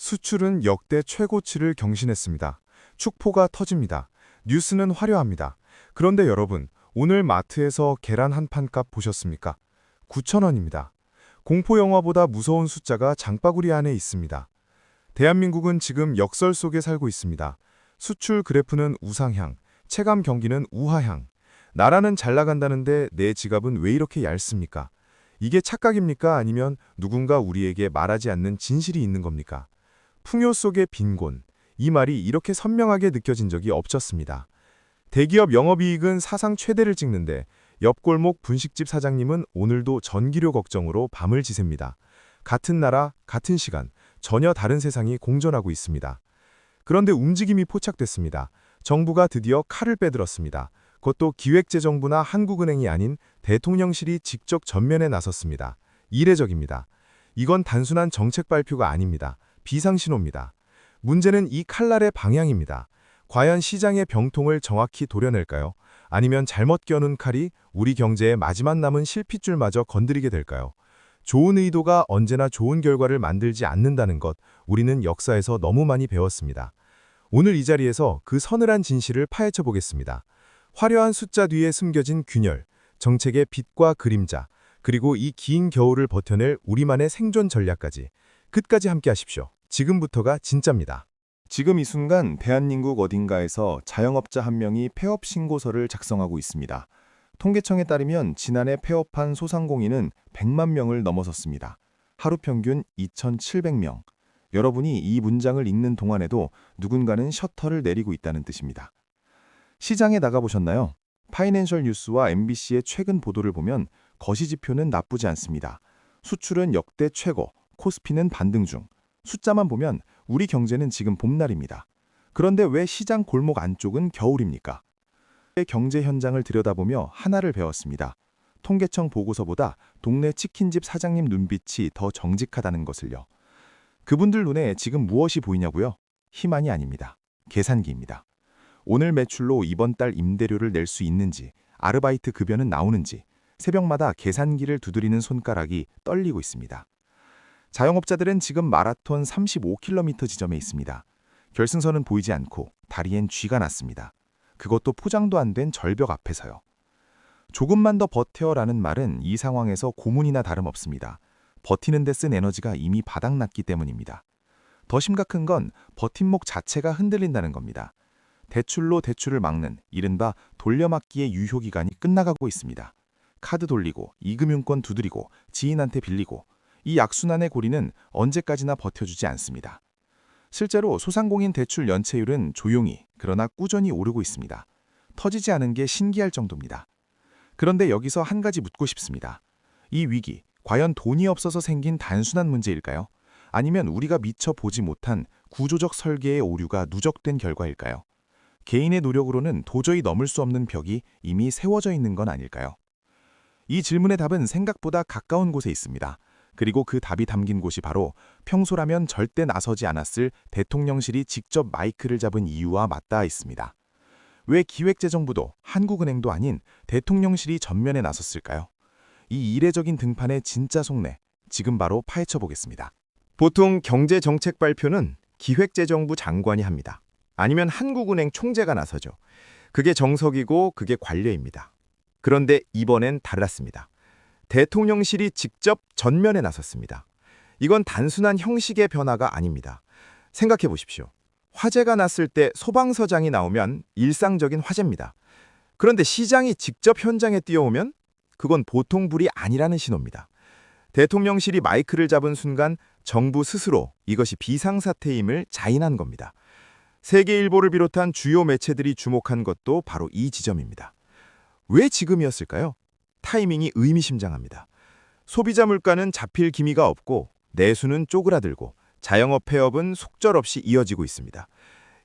수출은 역대 최고치를 경신했습니다. 축포가 터집니다. 뉴스는 화려합니다. 그런데 여러분, 오늘 마트에서 계란 한 판 값 보셨습니까? 9,000원입니다. 공포영화보다 무서운 숫자가 장바구니 안에 있습니다. 대한민국은 지금 역설 속에 살고 있습니다. 수출 그래프는 우상향, 체감 경기는 우하향. 나라는 잘 나간다는데 내 지갑은 왜 이렇게 얇습니까? 이게 착각입니까? 아니면 누군가 우리에게 말하지 않는 진실이 있는 겁니까? 풍요 속의 빈곤. 이 말이 이렇게 선명하게 느껴진 적이 없었습니다. 대기업 영업이익은 사상 최대를 찍는데 옆골목 분식집 사장님은 오늘도 전기료 걱정으로 밤을 지새입니다. 같은 나라, 같은 시간, 전혀 다른 세상이 공존하고 있습니다. 그런데 움직임이 포착됐습니다. 정부가 드디어 칼을 빼들었습니다. 그것도 기획재정부나 한국은행이 아닌 대통령실이 직접 전면에 나섰습니다. 이례적입니다. 이건 단순한 정책 발표가 아닙니다. 비상신호입니다. 문제는 이 칼날의 방향입니다. 과연 시장의 병통을 정확히 도려낼까요? 아니면 잘못 겨눈 칼이 우리 경제의 마지막 남은 실핏줄마저 건드리게 될까요? 좋은 의도가 언제나 좋은 결과를 만들지 않는다는 것, 우리는 역사에서 너무 많이 배웠습니다. 오늘 이 자리에서 그 서늘한 진실을 파헤쳐 보겠습니다. 화려한 숫자 뒤에 숨겨진 균열, 정책의 빛과 그림자, 그리고 이 긴 겨울을 버텨낼 우리만의 생존 전략까지 끝까지 함께 하십시오. 지금부터가 진짜입니다. 지금 이 순간 대한민국 어딘가에서 자영업자 한 명이 폐업 신고서를 작성하고 있습니다. 통계청에 따르면 지난해 폐업한 소상공인은 100만 명을 넘어섰습니다. 하루 평균 2,700명. 여러분이 이 문장을 읽는 동안에도 누군가는 셔터를 내리고 있다는 뜻입니다. 시장에 나가보셨나요? 파이낸셜 뉴스와 MBC의 최근 보도를 보면 거시지표는 나쁘지 않습니다. 수출은 역대 최고, 코스피는 반등 중. 숫자만 보면 우리 경제는 지금 봄날입니다. 그런데 왜 시장 골목 안쪽은 겨울입니까? 경제 현장을 들여다보며 하나를 배웠습니다. 통계청 보고서보다 동네 치킨집 사장님 눈빛이 더 정직하다는 것을요. 그분들 눈에 지금 무엇이 보이냐고요? 희망이 아닙니다. 계산기입니다. 오늘 매출로 이번 달 임대료를 낼 수 있는지, 아르바이트 급여는 나오는지, 새벽마다 계산기를 두드리는 손가락이 떨리고 있습니다. 자영업자들은 지금 마라톤 35km 지점에 있습니다. 결승선은 보이지 않고 다리엔 쥐가 났습니다. 그것도 포장도 안 된 절벽 앞에서요. 조금만 더 버텨라는 말은 이 상황에서 고문이나 다름없습니다. 버티는 데 쓴 에너지가 이미 바닥났기 때문입니다. 더 심각한 건 버팀목 자체가 흔들린다는 겁니다. 대출로 대출을 막는 이른바 돌려막기의 유효기간이 끝나가고 있습니다. 카드 돌리고 이금융권 두드리고 지인한테 빌리고 이 악순환의 고리는 언제까지나 버텨주지 않습니다. 실제로 소상공인 대출 연체율은 조용히 그러나 꾸준히 오르고 있습니다. 터지지 않은 게 신기할 정도입니다. 그런데 여기서 한 가지 묻고 싶습니다. 이 위기, 과연 돈이 없어서 생긴 단순한 문제일까요? 아니면 우리가 미처 보지 못한 구조적 설계의 오류가 누적된 결과일까요? 개인의 노력으로는 도저히 넘을 수 없는 벽이 이미 세워져 있는 건 아닐까요? 이 질문의 답은 생각보다 가까운 곳에 있습니다. 그리고 그 답이 담긴 곳이 바로 평소라면 절대 나서지 않았을 대통령실이 직접 마이크를 잡은 이유와 맞닿아 있습니다. 왜 기획재정부도 한국은행도 아닌 대통령실이 전면에 나섰을까요? 이 이례적인 등판의 진짜 속내, 지금 바로 파헤쳐 보겠습니다. 보통 경제정책 발표는 기획재정부 장관이 합니다. 아니면 한국은행 총재가 나서죠. 그게 정석이고 그게 관례입니다. 그런데 이번엔 달랐습니다. 대통령실이 직접 전면에 나섰습니다. 이건 단순한 형식의 변화가 아닙니다. 생각해 보십시오. 화재가 났을 때 소방서장이 나오면 일상적인 화재입니다. 그런데 시장이 직접 현장에 뛰어오면 그건 보통 불이 아니라는 신호입니다. 대통령실이 마이크를 잡은 순간 정부 스스로 이것이 비상사태임을 자인한 겁니다. 세계일보를 비롯한 주요 매체들이 주목한 것도 바로 이 지점입니다. 왜 지금이었을까요? 타이밍이 의미심장합니다. 소비자 물가는 잡힐 기미가 없고 내수는 쪼그라들고 자영업 폐업은 속절없이 이어지고 있습니다.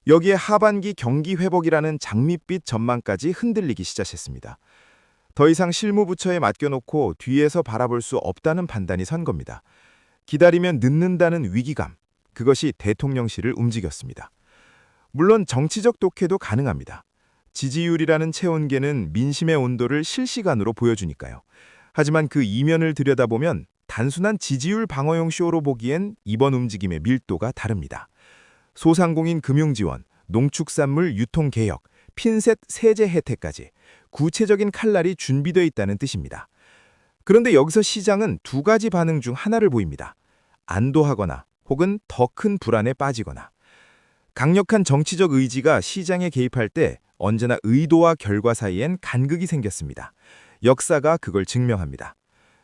여기에 하반기 경기 회복이라는 장밋빛 전망까지 흔들리기 시작했습니다. 더 이상 실무부처에 맡겨놓고 뒤에서 바라볼 수 없다는 판단이 선 겁니다. 기다리면 늦는다는 위기감, 그것이 대통령실을 움직였습니다. 물론 정치적 독해도 가능합니다. 지지율이라는 체온계는 민심의 온도를 실시간으로 보여주니까요. 하지만 그 이면을 들여다보면 단순한 지지율 방어용 쇼로 보기엔 이번 움직임의 밀도가 다릅니다. 소상공인 금융지원, 농축산물 유통개혁, 핀셋 세제 혜택까지 구체적인 칼날이 준비되어 있다는 뜻입니다. 그런데 여기서 시장은 두 가지 반응 중 하나를 보입니다. 안도하거나 혹은 더 큰 불안에 빠지거나. 강력한 정치적 의지가 시장에 개입할 때 언제나 의도와 결과 사이엔 간극이 생겼습니다. 역사가 그걸 증명합니다.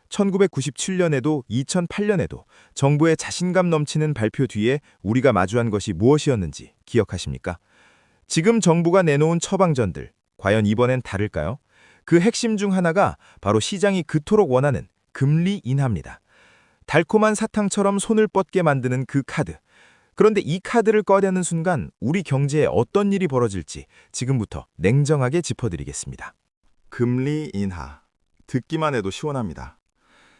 1997년에도 2008년에도 정부의 자신감 넘치는 발표 뒤에 우리가 마주한 것이 무엇이었는지 기억하십니까? 지금 정부가 내놓은 처방전들, 과연 이번엔 다를까요? 그 핵심 중 하나가 바로 시장이 그토록 원하는 금리 인하입니다. 달콤한 사탕처럼 손을 뻗게 만드는 그 카드. 그런데 이 카드를 꺼내는 순간 우리 경제에 어떤 일이 벌어질지 지금부터 냉정하게 짚어드리겠습니다. 금리 인하. 듣기만 해도 시원합니다.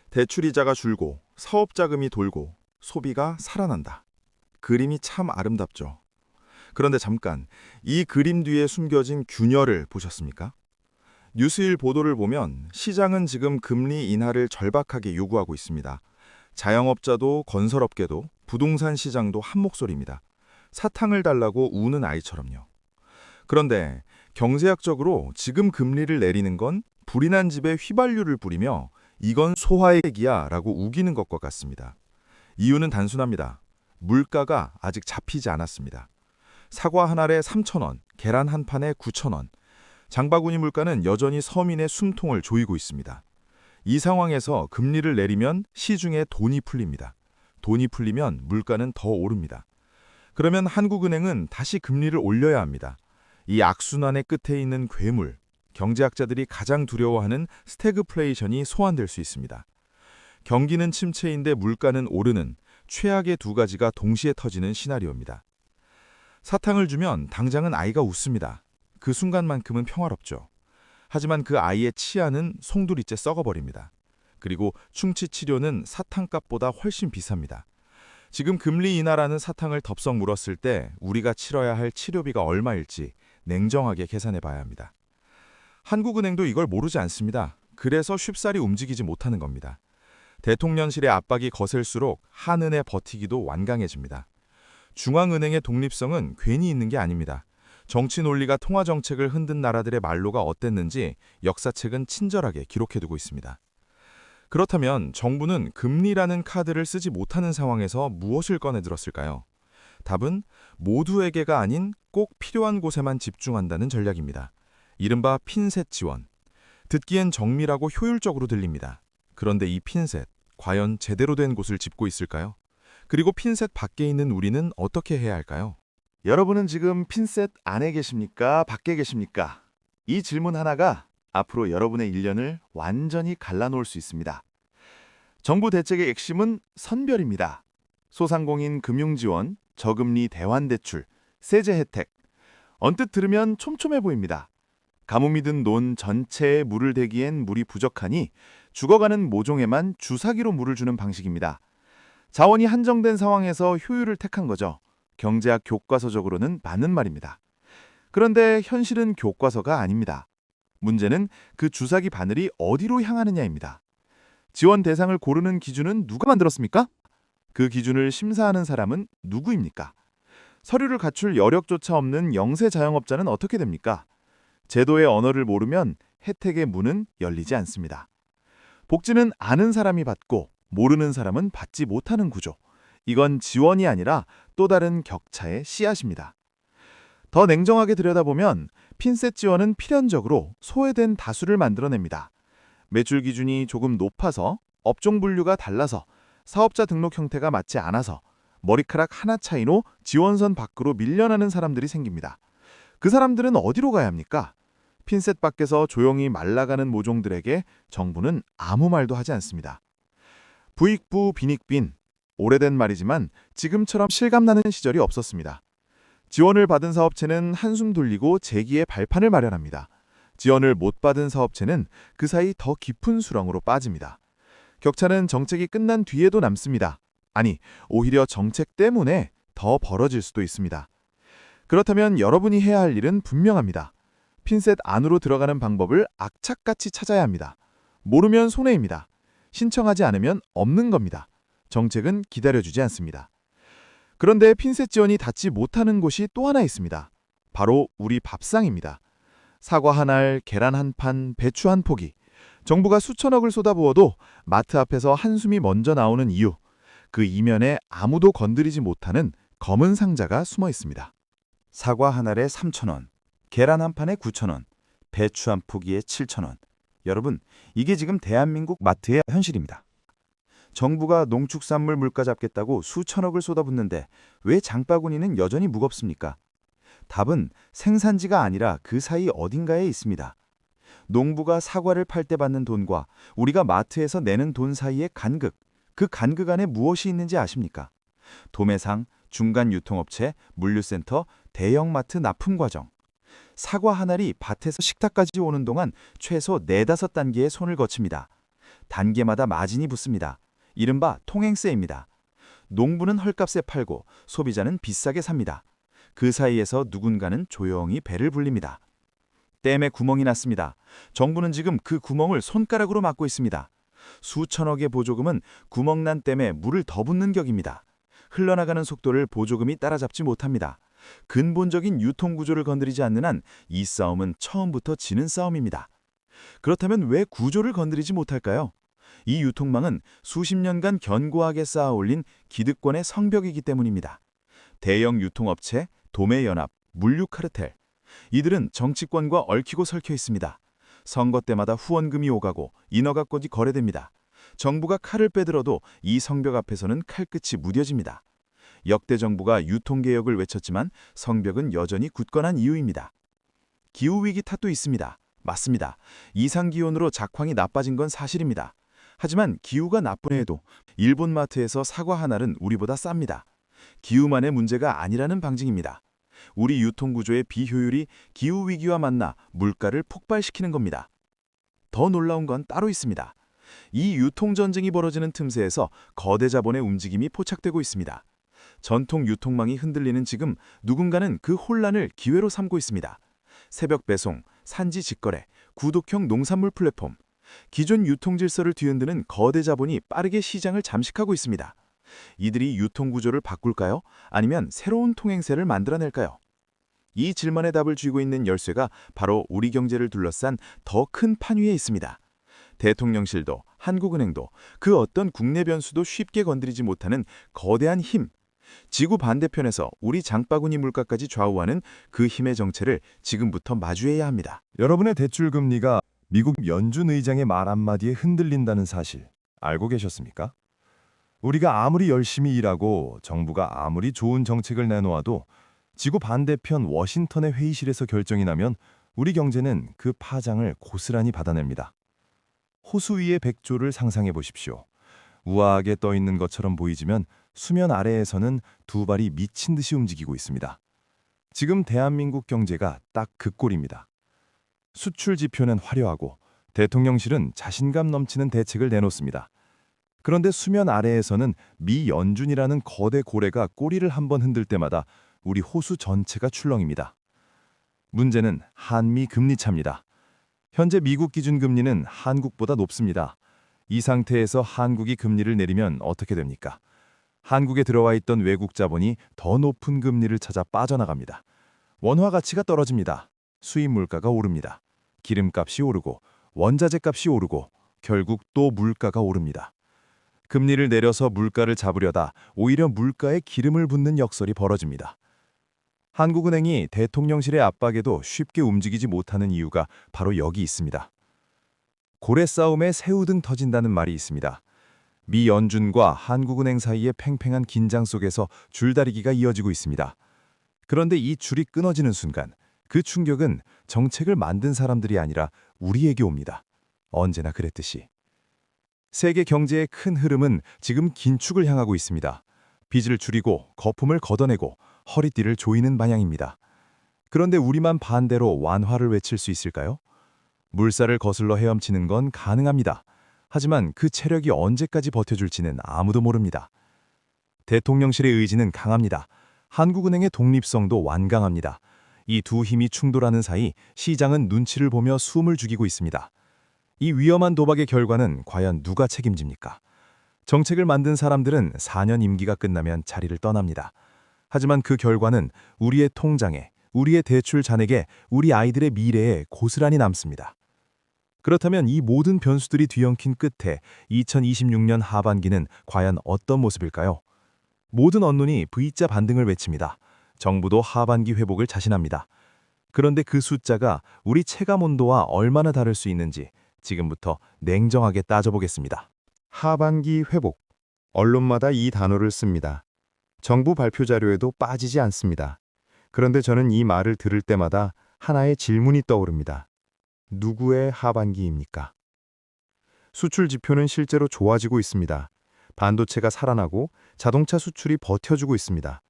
대출이자가 줄고 사업자금이 돌고 소비가 살아난다. 그림이 참 아름답죠. 그런데 잠깐, 이 그림 뒤에 숨겨진 균열을 보셨습니까? 뉴스일 보도를 보면 시장은 지금 금리 인하를 절박하게 요구하고 있습니다. 자영업자도 건설업계도 부동산 시장도 한 목소리입니다. 사탕을 달라고 우는 아이처럼요. 그런데 경제학적으로 지금 금리를 내리는 건 불이 난 집에 휘발유를 뿌리며 이건 소화의 얘기야 라고 우기는 것과 같습니다. 이유는 단순합니다. 물가가 아직 잡히지 않았습니다. 사과 한 알에 3,000원, 계란 한 판에 9,000원. 장바구니 물가는 여전히 서민의 숨통을 조이고 있습니다. 이 상황에서 금리를 내리면 시중에 돈이 풀립니다. 돈이 풀리면 물가는 더 오릅니다. 그러면 한국은행은 다시 금리를 올려야 합니다. 이 악순환의 끝에 있는 괴물, 경제학자들이 가장 두려워하는 스태그플레이션이 소환될 수 있습니다. 경기는 침체인데 물가는 오르는 최악의 두 가지가 동시에 터지는 시나리오입니다. 사탕을 주면 당장은 아이가 웃습니다. 그 순간만큼은 평화롭죠. 하지만 그 아이의 치아는 송두리째 썩어버립니다. 그리고 충치 치료는 사탕값보다 훨씬 비쌉니다. 지금 금리 인하라는 사탕을 덥석 물었을 때 우리가 치러야 할 치료비가 얼마일지 냉정하게 계산해 봐야 합니다. 한국은행도 이걸 모르지 않습니다. 그래서 쉽사리 움직이지 못하는 겁니다. 대통령실의 압박이 거셀수록 한은의 버티기도 완강해집니다. 중앙은행의 독립성은 괜히 있는 게 아닙니다. 정치 논리가 통화 정책을 흔든 나라들의 말로가 어땠는지 역사책은 친절하게 기록해두고 있습니다. 그렇다면 정부는 금리라는 카드를 쓰지 못하는 상황에서 무엇을 꺼내들었을까요? 답은 모두에게가 아닌 꼭 필요한 곳에만 집중한다는 전략입니다. 이른바 핀셋 지원. 듣기엔 정밀하고 효율적으로 들립니다. 그런데 이 핀셋, 과연 제대로 된 곳을 짚고 있을까요? 그리고 핀셋 밖에 있는 우리는 어떻게 해야 할까요? 여러분은 지금 핀셋 안에 계십니까? 밖에 계십니까? 이 질문 하나가 앞으로 여러분의 1년을 완전히 갈라놓을 수 있습니다. 정부 대책의 핵심은 선별입니다. 소상공인 금융지원, 저금리 대환대출, 세제 혜택. 언뜻 들으면 촘촘해 보입니다. 가뭄이 든 논 전체에 물을 대기엔 물이 부족하니 죽어가는 모종에만 주사기로 물을 주는 방식입니다. 자원이 한정된 상황에서 효율을 택한 거죠. 경제학 교과서적으로는 맞는 말입니다. 그런데 현실은 교과서가 아닙니다. 문제는 그 주사기 바늘이 어디로 향하느냐입니다. 지원 대상을 고르는 기준은 누가 만들었습니까? 그 기준을 심사하는 사람은 누구입니까? 서류를 갖출 여력조차 없는 영세 자영업자는 어떻게 됩니까? 제도의 언어를 모르면 혜택의 문은 열리지 않습니다. 복지는 아는 사람이 받고 모르는 사람은 받지 못하는 구조. 이건 지원이 아니라 또 다른 격차의 씨앗입니다. 더 냉정하게 들여다보면 핀셋 지원은 필연적으로 소외된 다수를 만들어냅니다. 매출 기준이 조금 높아서, 업종 분류가 달라서, 사업자 등록 형태가 맞지 않아서 머리카락 하나 차이로 지원선 밖으로 밀려나는 사람들이 생깁니다. 그 사람들은 어디로 가야 합니까? 핀셋 밖에서 조용히 말라가는 모종들에게 정부는 아무 말도 하지 않습니다. 부익부 빈익빈. 오래된 말이지만 지금처럼 실감나는 시절이 없었습니다. 지원을 받은 사업체는 한숨 돌리고 재기의 발판을 마련합니다. 지원을 못 받은 사업체는 그 사이 더 깊은 수렁으로 빠집니다. 격차는 정책이 끝난 뒤에도 남습니다. 아니, 오히려 정책 때문에 더 벌어질 수도 있습니다. 그렇다면 여러분이 해야 할 일은 분명합니다. 핀셋 안으로 들어가는 방법을 악착같이 찾아야 합니다. 모르면 손해입니다. 신청하지 않으면 없는 겁니다. 정책은 기다려주지 않습니다. 그런데 핀셋 지원이 닿지 못하는 곳이 또 하나 있습니다. 바로 우리 밥상입니다. 사과 한 알, 계란 한 판, 배추 한 포기. 정부가 수천억을 쏟아부어도 마트 앞에서 한숨이 먼저 나오는 이유. 그 이면에 아무도 건드리지 못하는 검은 상자가 숨어 있습니다. 사과 한 알에 3,000원, 계란 한 판에 9,000원, 배추 한 포기에 7,000원. 여러분, 이게 지금 대한민국 마트의 현실입니다. 정부가 농축산물 물가 잡겠다고 수천억을 쏟아붓는데 왜 장바구니는 여전히 무겁습니까? 답은 생산지가 아니라 그 사이 어딘가에 있습니다. 농부가 사과를 팔 때 받는 돈과 우리가 마트에서 내는 돈 사이의 간극, 그 간극 안에 무엇이 있는지 아십니까? 도매상, 중간 유통업체, 물류센터, 대형마트 납품 과정. 사과 한 알이 밭에서 식탁까지 오는 동안 최소 4-5단계의 손을 거칩니다. 단계마다 마진이 붙습니다. 이른바 통행세입니다. 농부는 헐값에 팔고 소비자는 비싸게 삽니다. 그 사이에서 누군가는 조용히 배를 불립니다. 댐에 구멍이 났습니다. 정부는 지금 그 구멍을 손가락으로 막고 있습니다. 수천억의 보조금은 구멍난 댐에 물을 더 붓는 격입니다. 흘러나가는 속도를 보조금이 따라잡지 못합니다. 근본적인 유통구조를 건드리지 않는 한 이 싸움은 처음부터 지는 싸움입니다. 그렇다면 왜 구조를 건드리지 못할까요? 이 유통망은 수십 년간 견고하게 쌓아올린 기득권의 성벽이기 때문입니다. 대형 유통업체, 도매연합, 물류카르텔. 이들은 정치권과 얽히고 설켜 있습니다. 선거 때마다 후원금이 오가고 인허가권이 거래됩니다. 정부가 칼을 빼들어도 이 성벽 앞에서는 칼끝이 무뎌집니다. 역대 정부가 유통개혁을 외쳤지만 성벽은 여전히 굳건한 이유입니다. 기후위기 탓도 있습니다. 맞습니다. 이상기온으로 작황이 나빠진 건 사실입니다. 하지만 기후가 나쁜 해에도 일본 마트에서 사과 한 알은 우리보다 쌉니다. 기후만의 문제가 아니라는 방증입니다. 우리 유통구조의 비효율이 기후위기와 만나 물가를 폭발시키는 겁니다. 더 놀라운 건 따로 있습니다. 이 유통전쟁이 벌어지는 틈새에서 거대 자본의 움직임이 포착되고 있습니다. 전통 유통망이 흔들리는 지금 누군가는 그 혼란을 기회로 삼고 있습니다. 새벽 배송, 산지 직거래, 구독형 농산물 플랫폼. 기존 유통 질서를 뒤흔드는 거대 자본이 빠르게 시장을 잠식하고 있습니다. 이들이 유통구조를 바꿀까요? 아니면 새로운 통행세를 만들어낼까요? 이 질문에 답을 쥐고 있는 열쇠가 바로 우리 경제를 둘러싼 더 큰 판 위에 있습니다. 대통령실도, 한국은행도, 그 어떤 국내 변수도 쉽게 건드리지 못하는 거대한 힘. 지구 반대편에서 우리 장바구니 물가까지 좌우하는 그 힘의 정체를 지금부터 마주해야 합니다. 여러분의 대출 금리가 미국 연준 의장의 말 한마디에 흔들린다는 사실 알고 계셨습니까? 우리가 아무리 열심히 일하고 정부가 아무리 좋은 정책을 내놓아도 지구 반대편 워싱턴의 회의실에서 결정이 나면 우리 경제는 그 파장을 고스란히 받아냅니다. 호수 위의 백조를 상상해 보십시오. 우아하게 떠 있는 것처럼 보이지만 수면 아래에서는 두 발이 미친 듯이 움직이고 있습니다. 지금 대한민국 경제가 딱 그 꼴입니다. 수출 지표는 화려하고 대통령실은 자신감 넘치는 대책을 내놓습니다. 그런데 수면 아래에서는 미 연준이라는 거대 고래가 꼬리를 한번 흔들 때마다 우리 호수 전체가 출렁입니다. 문제는 한미 금리 차입니다. 현재 미국 기준 금리는 한국보다 높습니다. 이 상태에서 한국이 금리를 내리면 어떻게 됩니까? 한국에 들어와 있던 외국 자본이 더 높은 금리를 찾아 빠져나갑니다. 원화 가치가 떨어집니다. 수입 물가가 오릅니다. 기름값이 오르고 원자재 값이 오르고 결국 또 물가가 오릅니다. 금리를 내려서 물가를 잡으려다 오히려 물가에 기름을 붓는 역설이 벌어집니다. 한국은행이 대통령실의 압박에도 쉽게 움직이지 못하는 이유가 바로 여기 있습니다. 고래 싸움에 새우등 터진다는 말이 있습니다. 미 연준과 한국은행 사이의 팽팽한 긴장 속에서 줄다리기가 이어지고 있습니다. 그런데 이 줄이 끊어지는 순간 그 충격은 정책을 만든 사람들이 아니라 우리에게 옵니다. 언제나 그랬듯이. 세계 경제의 큰 흐름은 지금 긴축을 향하고 있습니다. 빚을 줄이고 거품을 걷어내고 허리띠를 조이는 방향입니다. 그런데 우리만 반대로 완화를 외칠 수 있을까요? 물살을 거슬러 헤엄치는 건 가능합니다. 하지만 그 체력이 언제까지 버텨줄지는 아무도 모릅니다. 대통령실의 의지는 강합니다. 한국은행의 독립성도 완강합니다. 이 두 힘이 충돌하는 사이 시장은 눈치를 보며 숨을 죽이고 있습니다. 이 위험한 도박의 결과는 과연 누가 책임집니까? 정책을 만든 사람들은 4년 임기가 끝나면 자리를 떠납니다. 하지만 그 결과는 우리의 통장에, 우리의 대출 잔액에, 우리 아이들의 미래에 고스란히 남습니다. 그렇다면 이 모든 변수들이 뒤엉킨 끝에 2026년 하반기는 과연 어떤 모습일까요? 모든 언론이 V자 반등을 외칩니다. 정부도 하반기 회복을 자신합니다. 그런데 그 숫자가 우리 체감 온도와 얼마나 다를 수 있는지 지금부터 냉정하게 따져보겠습니다. 하반기 회복. 언론마다 이 단어를 씁니다. 정부 발표 자료에도 빠지지 않습니다. 그런데 저는 이 말을 들을 때마다 하나의 질문이 떠오릅니다. 누구의 하반기입니까? 수출 지표는 실제로 좋아지고 있습니다. 반도체가 살아나고 자동차 수출이 버텨주고 있습니다.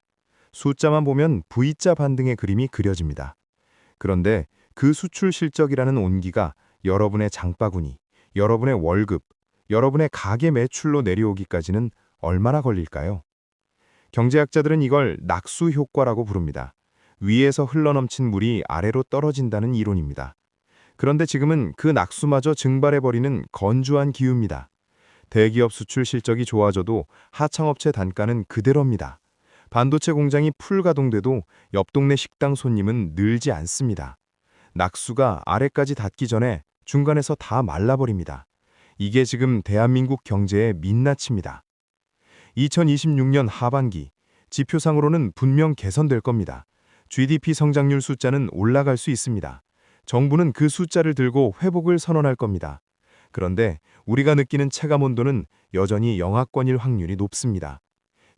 숫자만 보면 V자 반등의 그림이 그려집니다. 그런데 그 수출 실적이라는 온기가 여러분의 장바구니, 여러분의 월급, 여러분의 가계 매출로 내려오기까지는 얼마나 걸릴까요? 경제학자들은 이걸 낙수 효과라고 부릅니다. 위에서 흘러넘친 물이 아래로 떨어진다는 이론입니다. 그런데 지금은 그 낙수마저 증발해버리는 건조한 기후입니다. 대기업 수출 실적이 좋아져도 하청업체 단가는 그대로입니다. 반도체 공장이 풀 가동돼도 옆 동네 식당 손님은 늘지 않습니다. 낙수가 아래까지 닿기 전에 중간에서 다 말라버립니다. 이게 지금 대한민국 경제의 민낯입니다. 2026년 하반기, 지표상으로는 분명 개선될 겁니다. GDP 성장률 숫자는 올라갈 수 있습니다. 정부는 그 숫자를 들고 회복을 선언할 겁니다. 그런데 우리가 느끼는 체감 온도는 여전히 영하권일 확률이 높습니다.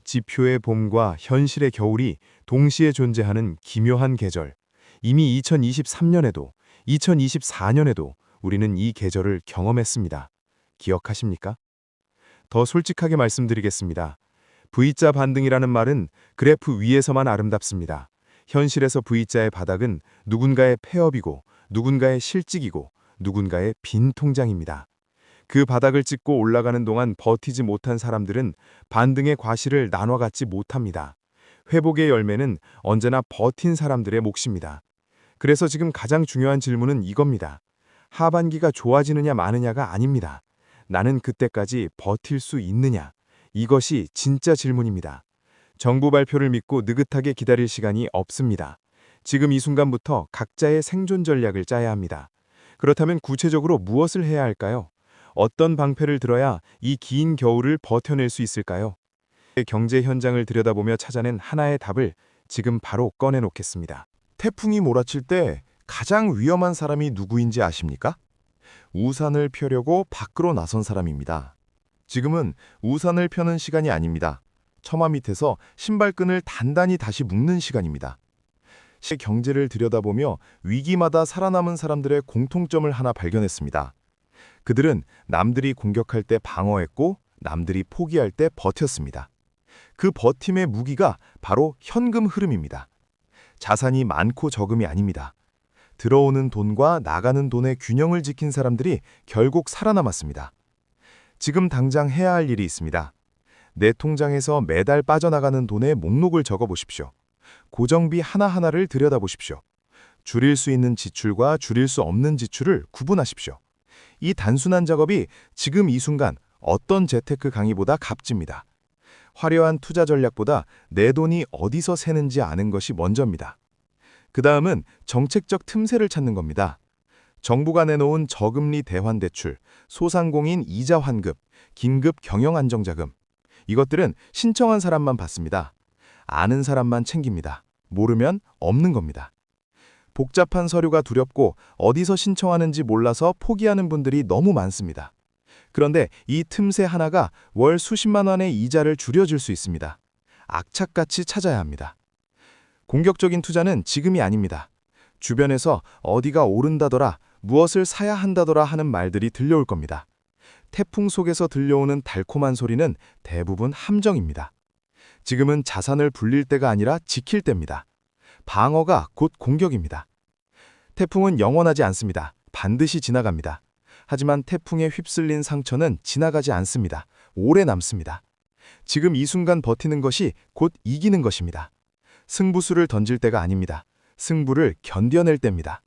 지표의 봄과 현실의 겨울이 동시에 존재하는 기묘한 계절. 이미 2023년에도, 2024년에도 우리는 이 계절을 경험했습니다. 기억하십니까? 더 솔직하게 말씀드리겠습니다. V자 반등이라는 말은 그래프 위에서만 아름답습니다. 현실에서 V자의 바닥은 누군가의 폐업이고, 누군가의 실직이고, 누군가의 빈 통장입니다. 그 바닥을 찍고 올라가는 동안 버티지 못한 사람들은 반등의 과실을 나눠 갖지 못합니다. 회복의 열매는 언제나 버틴 사람들의 몫입니다. 그래서 지금 가장 중요한 질문은 이겁니다. 하반기가 좋아지느냐 마느냐가 아닙니다. 나는 그때까지 버틸 수 있느냐? 이것이 진짜 질문입니다. 정부 발표를 믿고 느긋하게 기다릴 시간이 없습니다. 지금 이 순간부터 각자의 생존 전략을 짜야 합니다. 그렇다면 구체적으로 무엇을 해야 할까요? 어떤 방패를 들어야 이 긴 겨울을 버텨낼 수 있을까요? 경제 현장을 들여다보며 찾아낸 하나의 답을 지금 바로 꺼내놓겠습니다. 태풍이 몰아칠 때 가장 위험한 사람이 누구인지 아십니까? 우산을 펴려고 밖으로 나선 사람입니다. 지금은 우산을 펴는 시간이 아닙니다. 처마 밑에서 신발끈을 단단히 다시 묶는 시간입니다. 경제를 들여다보며 위기마다 살아남은 사람들의 공통점을 하나 발견했습니다. 그들은 남들이 공격할 때 방어했고 남들이 포기할 때 버텼습니다. 그 버팀의 무기가 바로 현금 흐름입니다. 자산이 많고 적음이 아닙니다. 들어오는 돈과 나가는 돈의 균형을 지킨 사람들이 결국 살아남았습니다. 지금 당장 해야 할 일이 있습니다. 내 통장에서 매달 빠져나가는 돈의 목록을 적어보십시오. 고정비 하나하나를 들여다보십시오. 줄일 수 있는 지출과 줄일 수 없는 지출을 구분하십시오. 이 단순한 작업이 지금 이 순간 어떤 재테크 강의보다 값집니다. 화려한 투자 전략보다 내 돈이 어디서 새는지 아는 것이 먼저입니다. 그 다음은 정책적 틈새를 찾는 겁니다. 정부가 내놓은 저금리 대환대출, 소상공인 이자 환급, 긴급 경영안정자금. 이것들은 신청한 사람만 받습니다. 아는 사람만 챙깁니다. 모르면 없는 겁니다. 복잡한 서류가 두렵고 어디서 신청하는지 몰라서 포기하는 분들이 너무 많습니다. 그런데 이 틈새 하나가 월 수십만 원의 이자를 줄여줄 수 있습니다. 악착같이 찾아야 합니다. 공격적인 투자는 지금이 아닙니다. 주변에서 어디가 오른다더라, 무엇을 사야 한다더라 하는 말들이 들려올 겁니다. 태풍 속에서 들려오는 달콤한 소리는 대부분 함정입니다. 지금은 자산을 불릴 때가 아니라 지킬 때입니다. 방어가 곧 공격입니다. 태풍은 영원하지 않습니다. 반드시 지나갑니다. 하지만 태풍에 휩쓸린 상처는 지나가지 않습니다. 오래 남습니다. 지금 이 순간 버티는 것이 곧 이기는 것입니다. 승부수를 던질 때가 아닙니다. 승부를 견뎌낼 때입니다.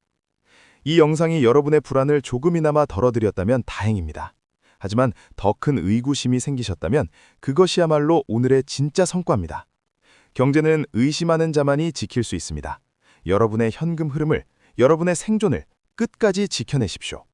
이 영상이 여러분의 불안을 조금이나마 덜어드렸다면 다행입니다. 하지만 더 큰 의구심이 생기셨다면 그것이야말로 오늘의 진짜 성과입니다. 경제는 의심하는 자만이 지킬 수 있습니다. 여러분의 현금 흐름을, 여러분의 생존을 끝까지 지켜내십시오.